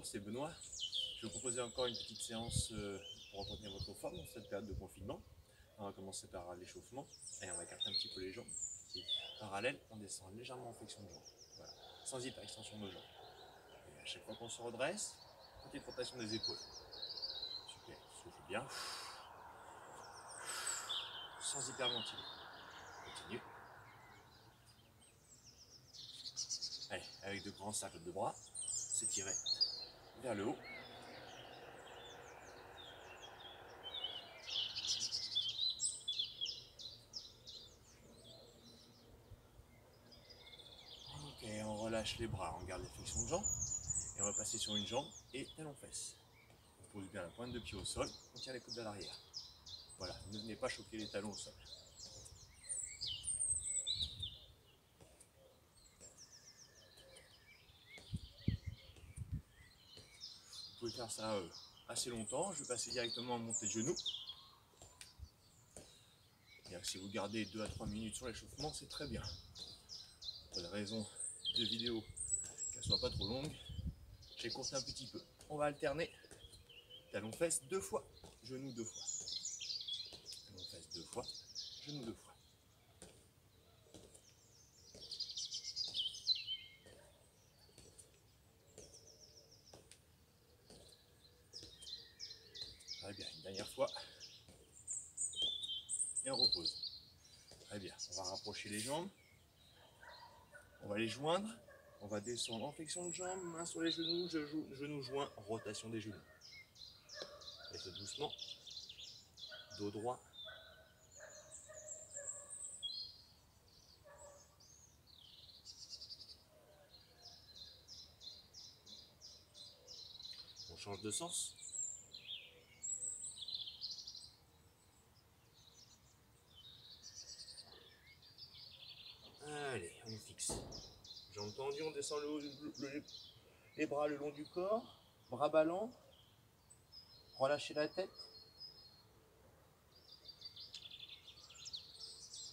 Bonjour, c'est Benoît. Je vais vous proposer encore une petite séance pour entretenir votre forme dans cette période de confinement. On va commencer par l'échauffement et on va écarter un petit peu les jambes. Et parallèle, on descend légèrement en flexion de jambes. Voilà, sans hyperextension de nos jambes. Et à chaque fois qu'on se redresse, petite rotation des épaules. Super, souffle bien. Sans hyperventiler. Continue. Allez, avec de grands cercles de bras, s'étirer vers le haut. Ok, on relâche les bras, on garde les flexions de jambes. Et on va passer sur une jambe et talon-fesse. On pose bien la pointe de pied au sol, on tient les coudes à l'arrière. Voilà, ne venez pas choquer les talons au sol. Vous pouvez faire ça assez longtemps. Je vais passer directement en montée de genoux. Si vous gardez 2 à 3 minutes sur l'échauffement, c'est très bien. Pour des raisons de vidéo, qu'elle ne soit pas trop longue, j'écourte un petit peu. On va alterner talon-fesse 2 fois, genou 2 fois. Talon-fesse 2 fois, genou 2 fois. Très bien, une dernière fois. Et on repose. Très bien, on va rapprocher les jambes. On va les joindre. On va descendre en flexion de jambes, main sur les genoux, genoux joints, rotation des genoux. Faites doucement. Dos droit. On change de sens. Allez, on fixe. Jambes tendues, on descend les bras le long du corps. Bras ballants. Relâchez la tête.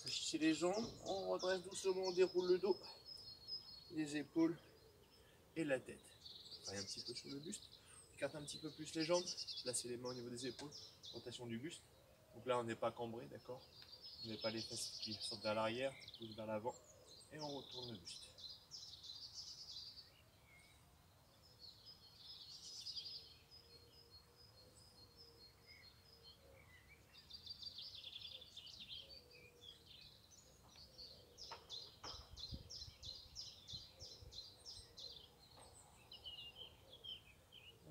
Fléchissez les jambes. On redresse doucement, on déroule le dos, les épaules et la tête. Travaillez un petit peu sur le buste. Écarte un petit peu plus les jambes. Placez les mains au niveau des épaules. Rotation du buste. Donc là, on n'est pas cambré, d'accord? On n'est pas les fesses qui sortent vers l'arrière, poussent vers l'avant. Et on retourne le buste.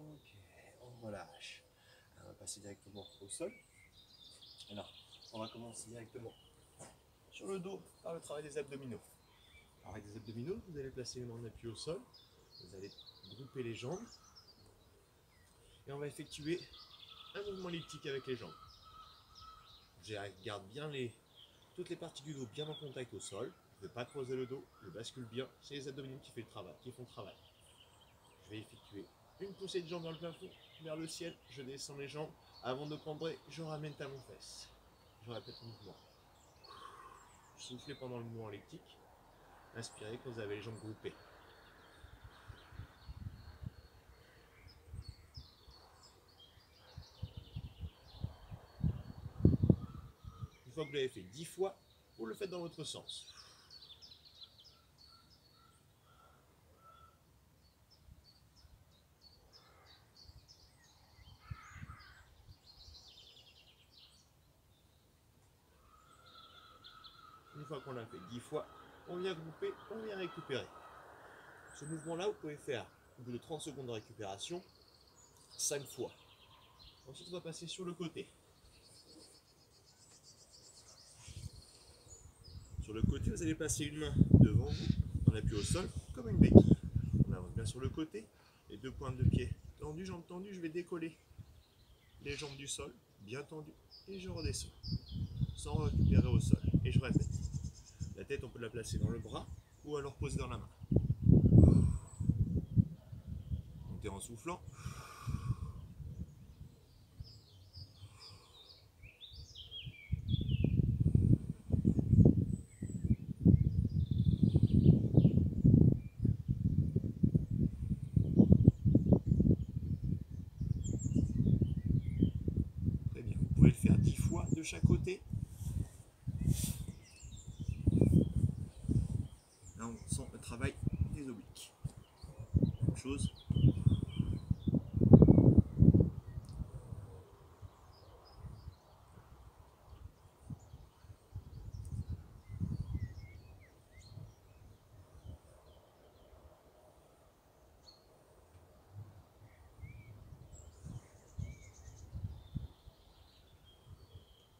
Ok, on relâche. On va passer directement au sol. Alors, on va commencer directement sur le dos par le travail des abdominaux. Alors, avec des abdominaux, vous allez placer une main en appui au sol. Vous allez grouper les jambes. Et on va effectuer un mouvement elliptique avec les jambes. Je garde bien toutes les parties du dos bien en contact au sol. Je ne vais pas creuser le dos, je bascule bien. C'est les abdominaux qui font le travail. Je vais effectuer une poussée de jambes dans le plafond, vers le ciel. Je descends les jambes. Avant de cambrer, je ramène talon-fesse. Je répète le mouvement. Soufflez pendant le mouvement elliptique. Inspirez quand vous avez les jambes groupées. Une fois que vous l'avez fait 10 fois, vous le faites dans l'autre sens. Une fois qu'on l'a fait 10 fois, on vient grouper, on vient récupérer. Ce mouvement-là, vous pouvez faire, au bout de 30 secondes de récupération, 5 fois. Ensuite, on va passer sur le côté. Sur le côté, vous allez passer une main devant vous, en appui au sol, comme une béquille. On avance bien sur le côté, les 2 pointes de pied tendues, jambes tendues, je vais décoller les jambes du sol, bien tendues, et je redescends, sans récupérer au sol. Et je répète. La tête, on peut la placer dans le bras, ou alors poser dans la main. Montez en soufflant. chaque côté. Là, on sent le travail des obliques. Même chose.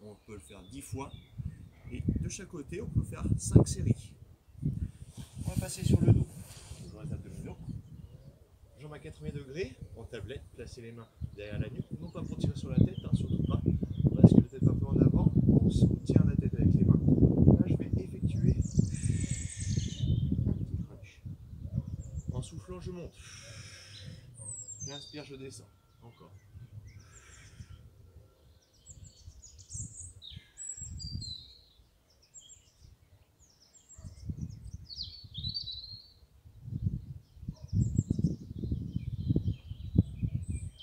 On peut le faire 10 fois. Et de chaque côté, on peut faire 5 séries. On va passer sur le dos. Toujours les abdominaux. Jambes à 80 degrés, en tablette, placer les mains derrière la nuque, non pas pour tirer sur la tête, hein, surtout pas. On bascule la tête un peu en avant, on soutient la tête avec les mains. Là, je vais effectuer un petit crunch. En soufflant, je monte. J'inspire, je descends. Encore.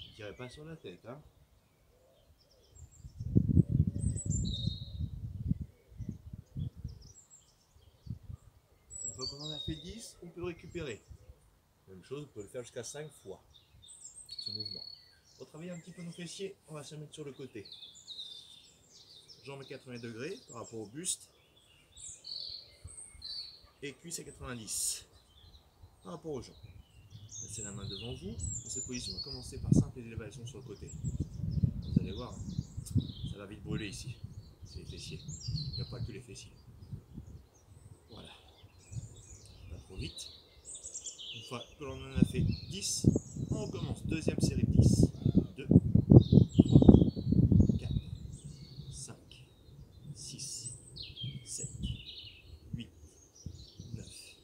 Ne tirez pas sur la tête, hein. Une fois qu'on en a fait 10, on peut récupérer. Même chose, on peut le faire jusqu'à 5 fois ce mouvement. Pour travailler un petit peu nos fessiers, on va se mettre sur le côté. Jambes à 80 degrés par rapport au buste. Et cuisses à 90 par rapport aux jambes. Placez la main devant vous. Dans cette position, on va commencer par simple élévation sur le côté. Vous allez voir, ça va vite brûler ici. C'est les fessiers. Il n'y a pas que les fessiers. Voilà. Pas trop vite. Une fois que l'on en a fait 10, on recommence. Deuxième série de 10. 2, 3, 4, 5, 6, 7, 8, 9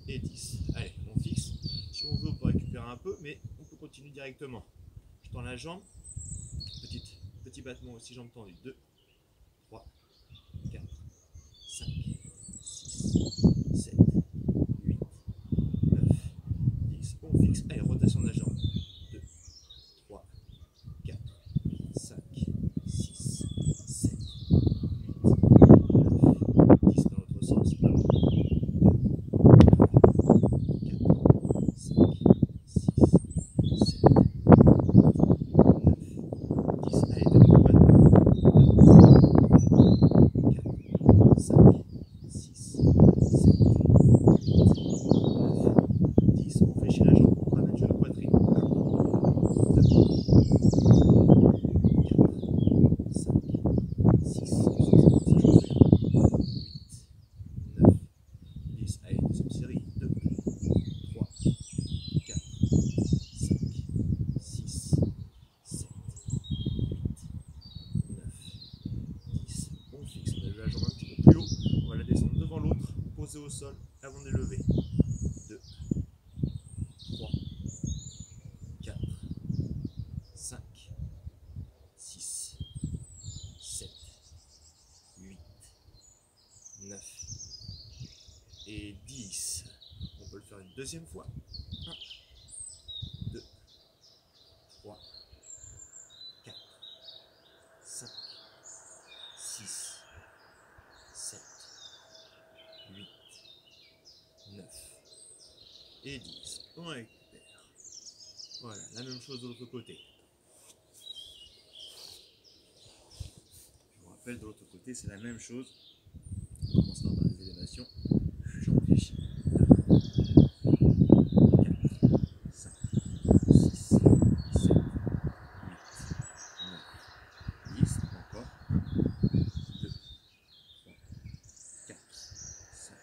et 10. Allez, on fixe. Si on veut, on peut récupérer un peu, mais on peut continuer directement. Je tends la jambe. Petit battement aussi, jambes tendues. 2, 3, 4, 5, 6, 7, 8, 9, 10. On fixe. Allez, rotation de la jambe. 2, 3, 4, 5, 6, 7, 8, 9, 10 dans l'autre sens. 2, 3, 4, 5, 6, 7, 8, 9, 10. Allez, de nouveau battement. 5, 6, 7, 8, 9, 10. On fléchit la jambe, on ramène le genou poitrine. 1, 2, 4, 5, 6, ça je fais. 8, 9, 10. Allez, deuxième série. 2, 3, 4, 5, 6, 7, 8, 9, 10. On fixe, on a levé la jambe un petit peu plus haut. On va la descendre devant l'autre, poser au sol avant de lever. 2, 3, 4, 5, 6, 7, 8, 9 et 10. On peut le faire une deuxième fois. 1, 2, 3, 4, 5, 6, 7, 8, 9 et 10. On récupère. Voilà, la même chose de l'autre côté. Je vous rappelle, de l'autre côté, c'est la même chose. On commencera par les élévations. J'en fléchis. 2, 4, 5, 6, 7, 8, 9, 10. Encore. 1, 2, 3, 4, 5,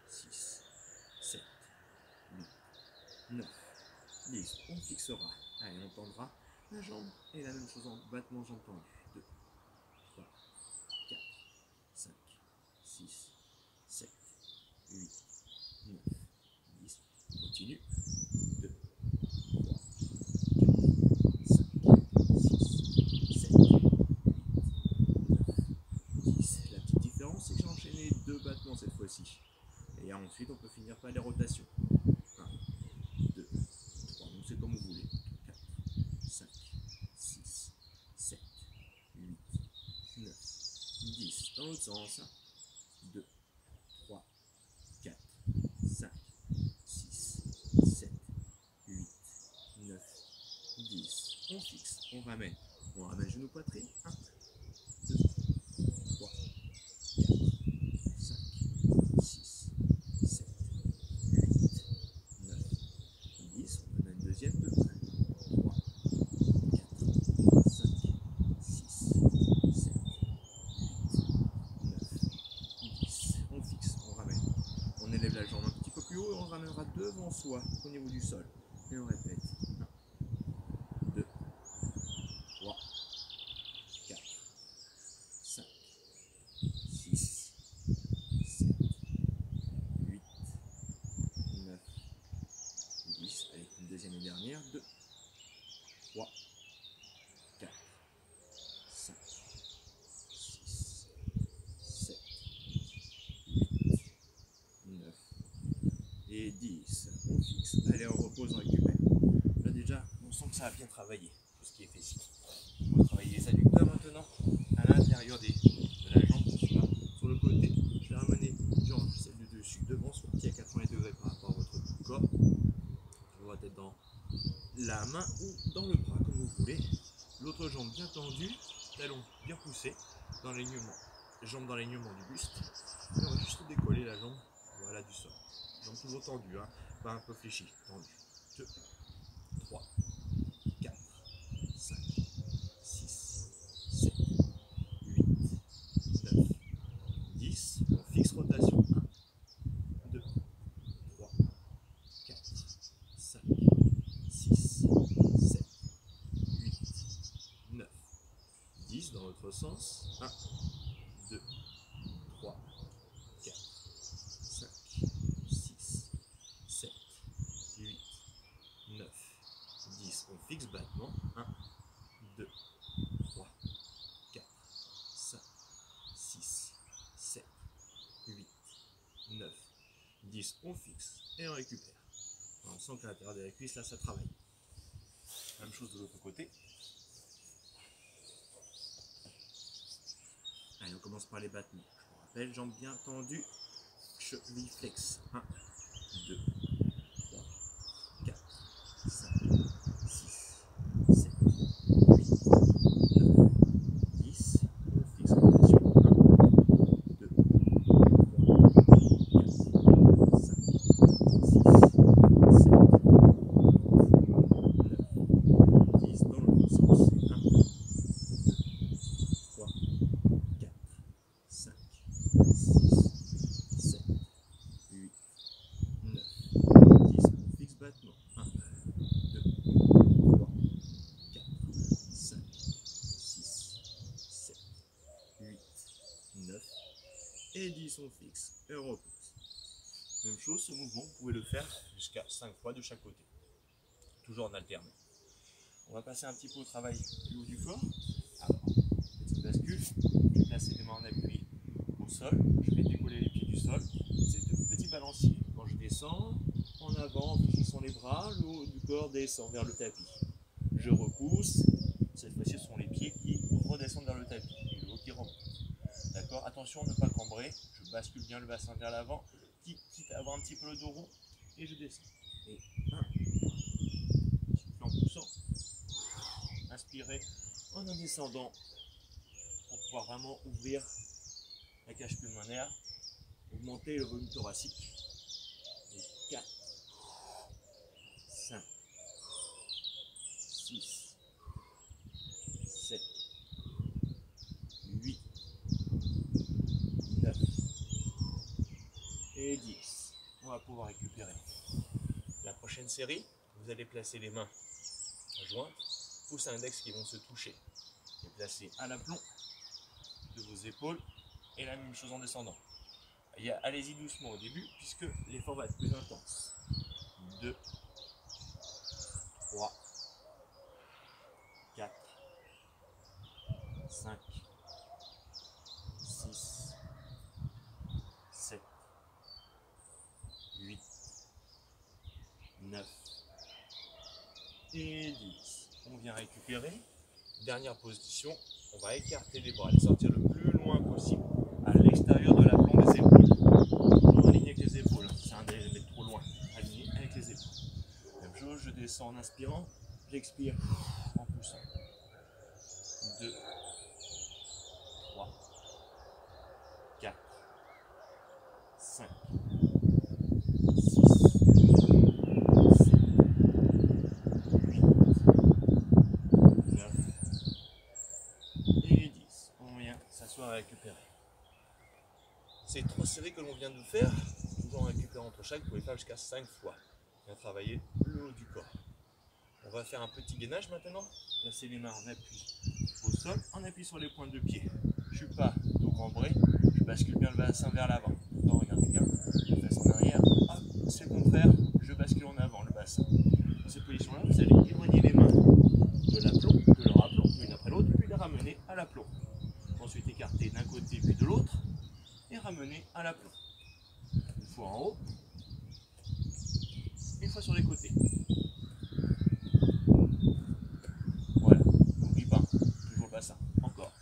6, 7, 8, 9, 10. On fixera. Allez, on tendra la jambe et la même chose en battement jambe tendue. 2, 3, 4, 5, 6, 7, 8, 9, 10. Continue. 2, 3, 4, 5, 6, 7, 8, 9, 10. La petite différence, c'est que j'ai enchaîné 2 battements cette fois-ci. Et ensuite, on peut finir par les rotations. 1, 2, 3. Donc c'est comme vous voulez. 4, 5, 6, 7, 8, 9, Dans l'autre sens. 2, 3, 4, 5, 6, 7, 8, 9, 10. On fixe, on ramène genou poitrine. 1, 2, 3, 4, 5, 6, 7, 8, 9, 10. On amène deuxième, 2, 3, 4, 5, 6, 7, 8, 9, 10. On fixe, on ramène. On élève la jambe un petit peu plus haut et on ramènera devant soi au niveau du sol. Et on répète. 1, 2, 3, 4, 5, 6, 7, 8, 9, 10. Allez, une deuxième et dernière. 2, 3, 4, 5, 6, 7, 8, 9 et 10. On fixe. Allez, on repose, on récupère. Là déjà, on sent que ça a bien travaillé, tout ce qui est fessier. On va travailler les adducteurs maintenant à l'intérieur de la jambe, sur le côté. Je vais ramener celle du dessus devant, sortie à 80 degrés par rapport à votre corps. On va être dans la main ou dans le bras, comme vous voulez. L'autre jambe bien tendue, talon bien poussé dans l'alignement, jambe dans l'alignement du buste. Et on va juste décoller la jambe, voilà, du sol. Jambe toujours tendue, hein, pas un peu fléchie, tendue. 2, 3, 4, 5, 6, 7, 8, 9, 10. On fixe rotation. 1, 2, 3, 4, 5, 6, 7, 8, 9, 10. Dans l'autre sens. 1, 2, 3, 4, 5, 6, 7, 8, 9, 10. On fixe battement. 1, 2, 3, 4, 5, 6, 7, 8, 9, 10. On fixe et on récupère. Alors, on sent qu'à l'intérieur de la cuisse, là, ça travaille. Même chose de l'autre côté. Allez, on commence par les battements. Je vous rappelle, jambes bien tendues, cheville flex. 1, 2, 3, 4, 5, 6, 7, 8, 9, 10. On fixe rotation. 1, 2, 3, 4, 5, 6, 7, 8, 9, 10. Dans l'autre sens. 1, 2, 3, 4, 5, 6, 7, 8, 9, 10. On fixe battement. 1, 2, 3, 4, 5, 6, 7, 8, 9 et 10. On fixe et on repose. Même chose, ce mouvement, vous pouvez le faire jusqu'à 5 fois de chaque côté. Toujours en alternant. On va passer un petit peu au travail du haut du corps. Alors, petite bascule. Je vais placer les mains en appui au sol. Je vais décoller les pieds du sol. C'est un petit balancier. Quand je descends, en avant, en fixant les bras, le haut du corps descend vers le tapis. Je repousse. Cette fois-ci, ce sont les pieds qui redescendent vers le tapis et le haut qui remonte. D'accord? Attention à ne pas cambrer. Je bascule bien le bassin vers l'avant, quitte à avoir un petit peu le dos rond. Et je descends. Et 1, en poussant. Inspirez en descendant pour pouvoir vraiment ouvrir la cage pulmonaire, augmenter le volume thoracique. Et 4, 5, 6, 7, 8, 9 et 10. On va pouvoir récupérer. La prochaine série, vous allez placer les mains jointes, pouce index qui vont se toucher. Et placer à l'aplomb de vos épaules et la même chose en descendant. Allez-y doucement au début puisque l'effort va être plus intense. 2, 3, 4, 5, 6, 7, 8, 9 et 10. On vient récupérer. Dernière position, on va écarter les bras, les sortir le plus loin possible descends en inspirant, j'expire en poussant. 2, 3, 4, 5, 6, 7, 8, 9 et 10. On vient s'asseoir et récupérer. Ces 3 séries que l'on vient de faire, toujours en récupérant entre chaque, vous pouvez faire jusqu'à 5 fois. Bien travailler le haut du corps. On va faire un petit gainage maintenant. Placez les mains en appui au sol, en appui sur les pointes de pied. Je ne suis pas dos cambré, je bascule bien le bassin vers l'avant. Non, regardez bien, je fesse en arrière, hop, c'est le contraire, je bascule en avant le bassin. Dans cette position-là, vous allez éloigner les mains de l'aplomb, de leur aplomb, l'une après l'autre, puis les ramener à l'aplomb. Ensuite écarter d'un côté puis de l'autre et ramener à l'aplomb. Une fois en haut, une fois sur les côtés. Voilà, n'oublie pas, toujours le bassin, encore.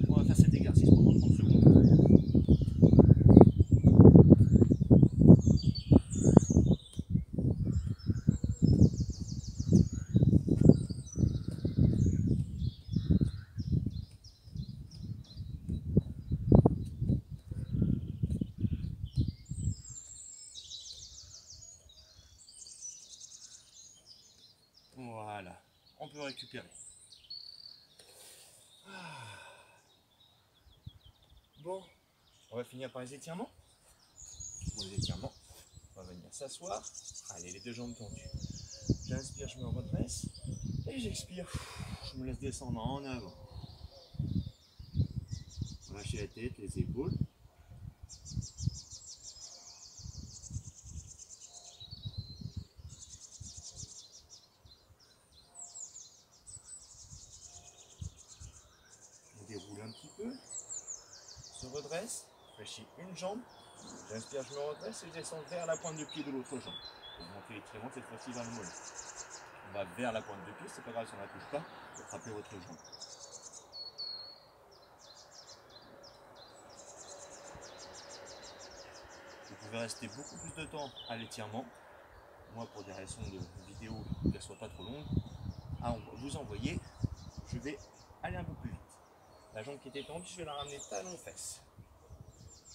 On va faire cet exercice pendant 30 secondes. Voilà, on peut récupérer. Bon, on va finir par les étirements. Pour les étirements, on va venir s'asseoir. Allez, les deux jambes tendues. J'inspire, je me redresse. Et j'expire, je me laisse descendre en avant. Relâchez la tête, les épaules. On déroule un petit peu. Se redresse, fléchis une jambe. J'inspire, je me redresse et je descends vers la pointe de pied de l'autre jambe. Pour monter l'étirement cette fois-ci vers le mollet. On va vers la pointe de pied, c'est pas grave si on ne la touche pas, pour attraper votre jambe. Vous pouvez rester beaucoup plus de temps à l'étirement. Moi, pour des raisons de vidéo, qu'elle ne soit pas trop longue, à vous envoyer, je vais aller un peu plus vite. La jambe qui était tendue, je vais la ramener talon-fesse.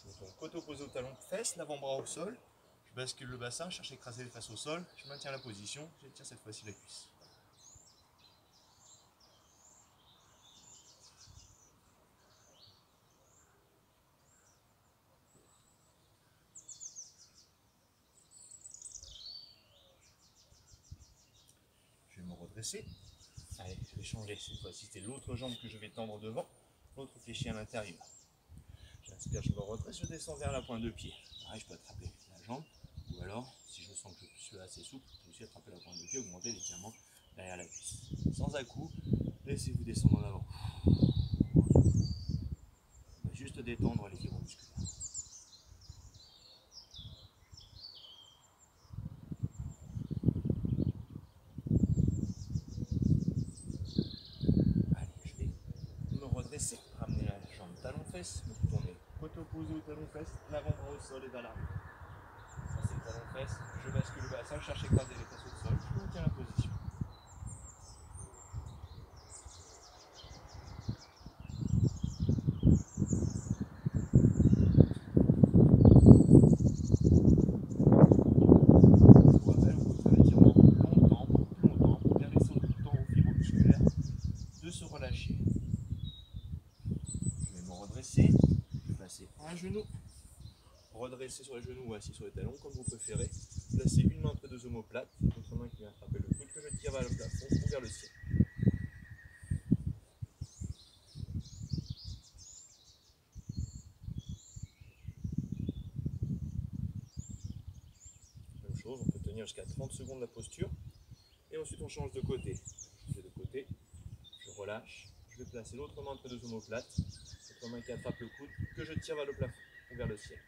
Je me tourne côte opposée au talon-fesse, l'avant-bras au sol. Je bascule le bassin, je cherche à écraser les fesses au sol. Je maintiens la position, j'étire cette fois-ci la cuisse. Je vais me redresser. Allez, je vais changer. Cette fois-ci, c'est l'autre jambe que je vais tendre devant, l'autre fléchie à l'intérieur. J'inspire, je me redresse, je descends vers la pointe de pied. Pareil, je peux attraper la jambe, ou alors, si je sens que je suis assez souple, je peux aussi attraper la pointe de pied, augmenter l'étirement derrière la cuisse. Sans à-coup, laissez-vous descendre en avant. On va juste détendre les fibres musculaires. Ramener la jambe talon-fesse, me tourner côte opposée au talon-fesse, l'avant-bras au sol et vers l'arrière. Ça c'est le talon-fesse, je bascule le bassin, je cherche à écraser les fesses au sol, je maintiens la position. Je vous rappelle, vous pouvez faire l'étirement longtemps, beaucoup plus longtemps, pour permettre autant aux fibres musculaires de se relâcher. Je vais me redresser, je vais placer un genou, redresser sur les genoux ou assis sur les talons, comme vous préférez. Placez une main entre deux omoplates, l'autre main qui vient attraper le coude que je tire vers le plafond ou vers le ciel. Même chose, on peut tenir jusqu'à 30 secondes la posture. Et ensuite on change de côté. Je fais de côté, je relâche, je vais placer l'autre main entre deux omoplates, l'autre main qui attrape le coude, que je tire vers le plafond ou vers le ciel.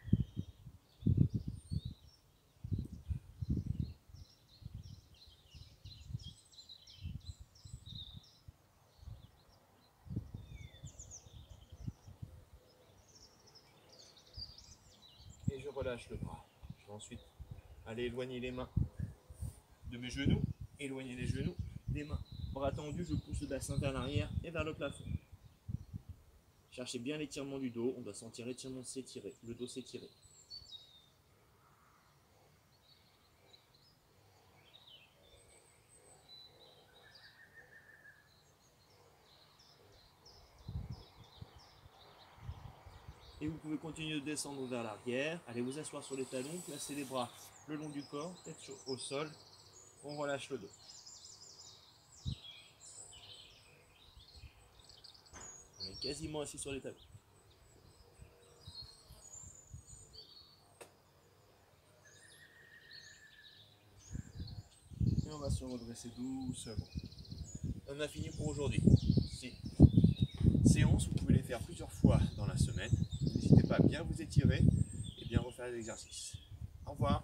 Et je relâche le bras. Je vais ensuite Allez, éloignez les mains de mes genoux. Éloignez les genoux des mains. Bras tendus, je pousse le bassin vers l'arrière et vers le plafond. Cherchez bien l'étirement du dos. On doit sentir l'étirement s'étirer, le dos s'étirer. Et vous pouvez continuer de descendre vers l'arrière. Allez vous asseoir sur les talons, placez les bras le long du corps, tête au sol. On relâche le dos. On est quasiment assis sur les talons. Et on va se redresser doucement. On a fini pour aujourd'hui. Ces séances, vous pouvez les faire plusieurs fois dans la semaine. N'hésitez pas à bien vous étirer et bien refaire les exercices. Au revoir.